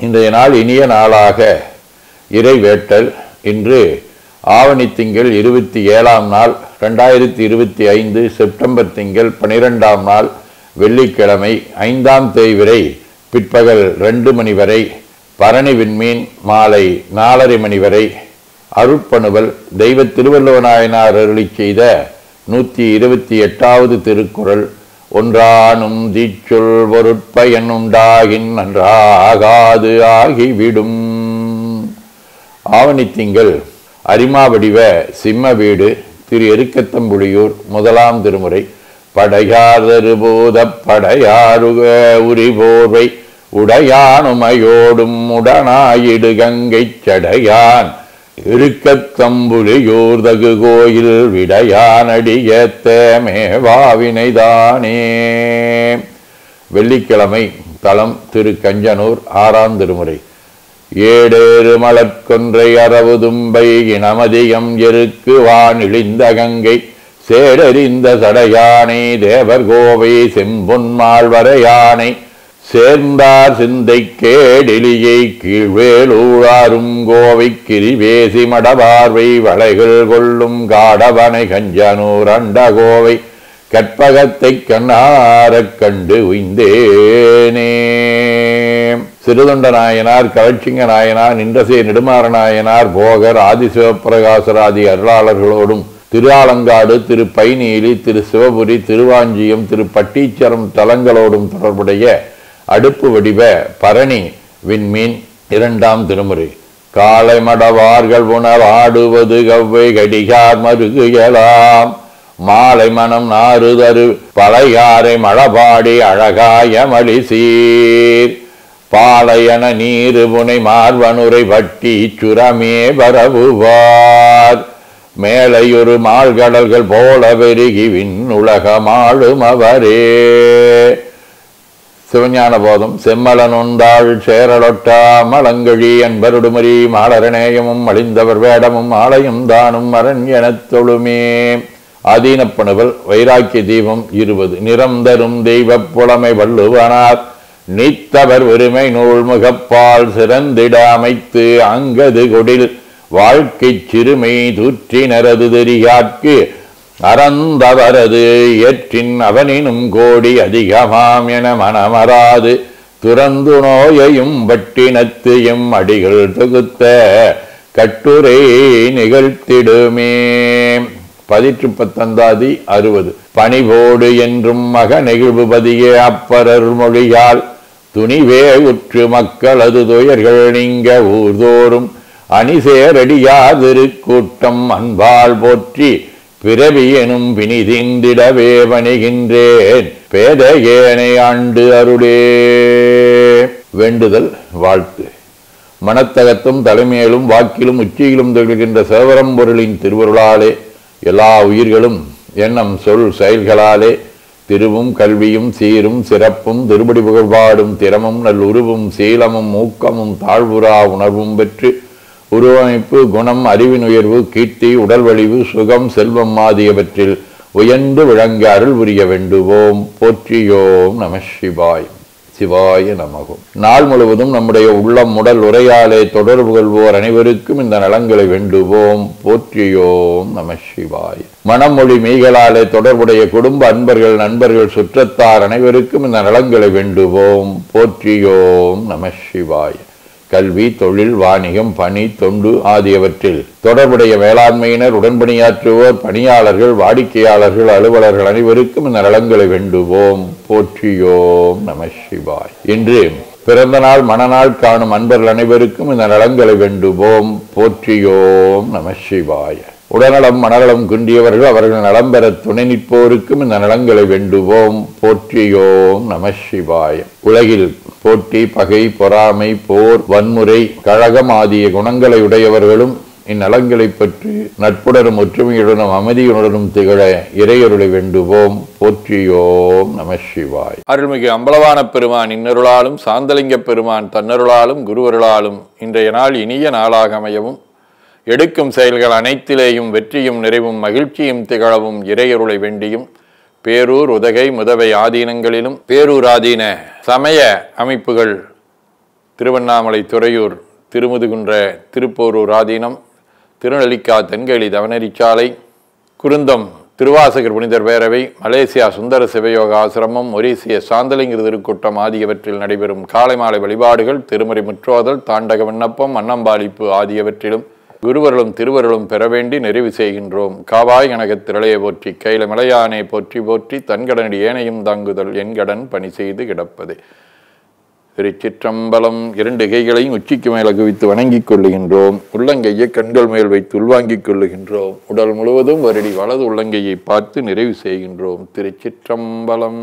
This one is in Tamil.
இன்றைய நாள் இனிய நாளாக இறைவேட்டல். இன்று ஆவணி திங்கள் 27ஆம் நாள் 2025 செப்டம்பர் திங்கள் 12ஆம் நாள் வெள்ளிக்கிழமை 5ஆம் தேய்விரை பிற்பகல் 2 மணி வரை, பரணி விண்மீன் மாலை 4:30 மணி வரை. அருட்பணுவல் தெய்வ திருவள்ளுவநாயனார் அருளி செய்த 128வது திருக்குறள். ஒன்றானும் தீச்சொல் பொருட்பயன் உண்டாகின் நன்றாகாது ஆகிவிடும். ஆவணி திங்கள் அரிமாவடிவ சிம்ம வீடு திரு எருக்கத்தம்புலியூர் 1ஆம் திருமுறை. படையாதருபோத படையாருக உரிபோர்வை உடையானுமையோடும் உடனாயிடு கங்கை சடையான் இருக்கத்தம்புலியூர் தகு கோயில் விடையானடியத்தேமே வாவினைதானே. வெள்ளிக்கிழமை. தலம் திரு கஞ்சனூர் 6ஆம் திருமுறை. ஏடேறு மலர்கொன்றை அரவுதும்பை இனமதியம் எருக்கு வான் இழிந்த கங்கை சேடறிந்த சடையானை தேவர் கோவை செம்பொன்மாள் வரையானை சேர்ந்தார் சிந்தை கேடிலியை கீழ்வேலூராரும் கோவை கிரிவேசி மடபார்வை வளைகள் கொள்ளும் காடவனை கஞ்சனூர் அண்ட கோவை கற்பகத்தை கண்ணாரக் கண்டு உய்ந்தேனே. சிறுதொண்ட நாயனார், கவட்சிங்க நாயனார், நின்றசே நெடுமாற நாயனார், போகர், ஆதிசிவப்பிரகாசராதி அருளாளர்களோடும் திருஆலங்காடு, திரு பைநீலி, திரு சிவபுரி, திருவாஞ்சியம், திரு பட்டீச்சரம் தலங்களோடும் தொடர்புடைய அடுப்பு வடிவ பரணி விண்மீன் 2ஆம் திருமுறை. காலை மடவார்கள் உணவாடுவது கவ்வை கடிகார் மருகுயலாம் மாலை மனம் நாறுதரு பழையாரை மழபாடி அழகாய மலிசீர் பாலையன நீரு புனை மார்வனுரை வட்டி சுரமே பரவுவார் மேலையொரு மாழ்கடல்கள் போல பெருகி விண்ணுலகமாளும் அவரே. சிவஞான போதம். செம்மலனொந்தாள் சேரலொட்டா மலங்கழி என்பருடுமரி மாலரநேயமும் அழிந்தவர் வேடமும் ஆலயம் தானும் அரண் எனத் தொழுமே. ஆதீனப்பணுவல் வைராக்கிய தீபம் 20. நிறம் தரும் தெய்வ புலமை வள்ளுவனார் நீத்தவர் உரிமை நூல் முகப்பால் சிறந்திட அமைத்து அங்கது கொடில் வாழ்க்கை சிறுமை தூற்றினரது தெரியாட்கு அறந்தவரது ஏற்றின் அவனினும் கோடி அதிகமாம் என மனமராது துறந்து நோயையும் பட்டினத்தையும் அடிகள் தொகுத்த கட்டுரை நிகழ்த்திடுமே. 19 60. பணிவோடு என்றும் மக நெகிழ்வுபதியே அப்பரர் மொழியால் துணிவே உற்று மக்களது துயர்கள் நீங்க ஊர்தோறும் அணிசேரடியாதிரு கூட்டம் அன்பால் போற்றி பிறவி எனும் பிணிதிந்திடவே பணிகின்றேன் பேதையேனை ஆண்டு அருளே. வேண்டுதல் வாழ்த்து. மனத்தகத்தும் தலைமையிலும் வாக்கிலும் உச்சியிலும் திகழ்கின்ற சேவரம்பொருளின் திருவருளாலே எல்லா உயிர்களும் எண்ணம் சொல் செயல்களாலே திருவும் கல்வியும் சீரும் சிறப்பும் திருப்படி புகழ்பாடும் திறமும் நல்லுருவும் சீலமும் ஊக்கமும் தாழ்வுறா உணர்வும் பெற்று உருவமைப்பு குணம் அறிவின் உயர்வு கீர்த்தி உடல் வலிவு சுகம் செல்வம் ஆகியவற்றில் உயர்ந்து விளங்க அருள் புரிய வேண்டுவோம். போற்றியோம் நம சிவாய். சிவாய நமகும். நாள் முழுவதும் நம்முடைய உள்ளம் உடல் உரையாலே தொடர்பு கொள்வோர் அனைவருக்கும் இந்த நலங்களை வேண்டுவோம். போற்றியோம் நம சிவாய். மனமொழி மெய்களாலே தொடர்புடைய குடும்ப அன்பர்கள் நண்பர்கள் சுற்றத்தார் அனைவருக்கும் இந்த நலங்களை வேண்டுவோம். போற்றியோம் நம சிவாய். கல்வி தொழில் வாணிகம் பணி தொண்டு ஆகியவற்றில் தொடர்புடைய மேலாண்மையினர் உடன்பணியாற்றுவோர் பணியாளர்கள் வாடிக்கையாளர்கள் அலுவலர்கள் அனைவருக்கும் இந்த நலங்களை வேண்டுவோம். போற்றியோம் நம சிவாய். இன்று பிறந்த நாள் மனநாள் காணும் அன்பர்கள் அனைவருக்கும் இந்த நலங்களை வேண்டுவோம். போற்றியோம் நம சிவாய. உடல்நலம் மனநலம் குன்றியவர்கள் அவர்கள் நலம் பெற துணை நிற்போருக்கும் இந்த நலங்களை வேண்டுவோம். போற்றியோம் நம சிவாய. உலகில் போட்டி பகை பொறாமை போர் வன்முறை கழகம் ஆகிய குணங்களை உடையவர்களும் இந்நலங்களை பற்றி நட்புடனும் ஒற்றுமையுடனும் அமைதியுடனும் திகழ இறையருளை வேண்டுவோம். போற்றியோம் நம சிவாய். அருள்மிகு அம்பலவான பெருமான் இன்னருளாலும் சாந்தலிங்க பெருமான் தன்னருளாலும் குருவருளாலும் இன்றைய நாள் இனிய நாளாக அமையவும் எடுக்கும் செயல்கள் அனைத்திலேயும் வெற்றியும் நிறைவும் மகிழ்ச்சியும் திகழவும் இறையருளை வேண்டியும் பேரூர் உதகை முதவை ஆதீனங்களிலும் பேரூர் ஆதீன சமய அமைப்புகள் திருவண்ணாமலை துறையூர் திருமுதுகுன்ற திருப்போரூர் ஆதீனம் திருநெல்லிக்கா தென்கேலி தவனரிச்சாலை குருந்தம் திருவாசகர் புனிதர் பேரவை மலேசியா சுந்தர சிவயோக ஆசிரமம் மொரீசிய சாந்தலிங்க திருக்கூட்டம் ஆகியவற்றில் நடைபெறும் காலை மாலை வழிபாடுகள் திருமறை முற்றோதல் தாண்டக விண்ணப்பம் அன்னம்பாளிப்பு ஆகியவற்றிலும் குருவர்களும் திருவருளும் பெற வேண்டி நிறைவு செய்கின்றோம். காவாய் கனகத் திரளையை போற்றி கைல மலையானே போற்றி போற்றி தன்கடனடி ஏனையும் தாங்குதல் என்கடன் பணி செய்து கிடப்பது. திருச்சிற்றம்பலம். 2 கைகளையும் உச்சிக்கு மேல குவித்து வணங்கிக் கொள்ளுகின்றோம். உள்ளங்கையை கண்கள் மேல் வைத்து உள்வாங்கிக் கொள்ளுகின்றோம். உடல் முழுவதும் வருடி வலது உள்ளங்கையை பார்த்து நிறைவு செய்கின்றோம். திருச்சிற்றம்பலம்.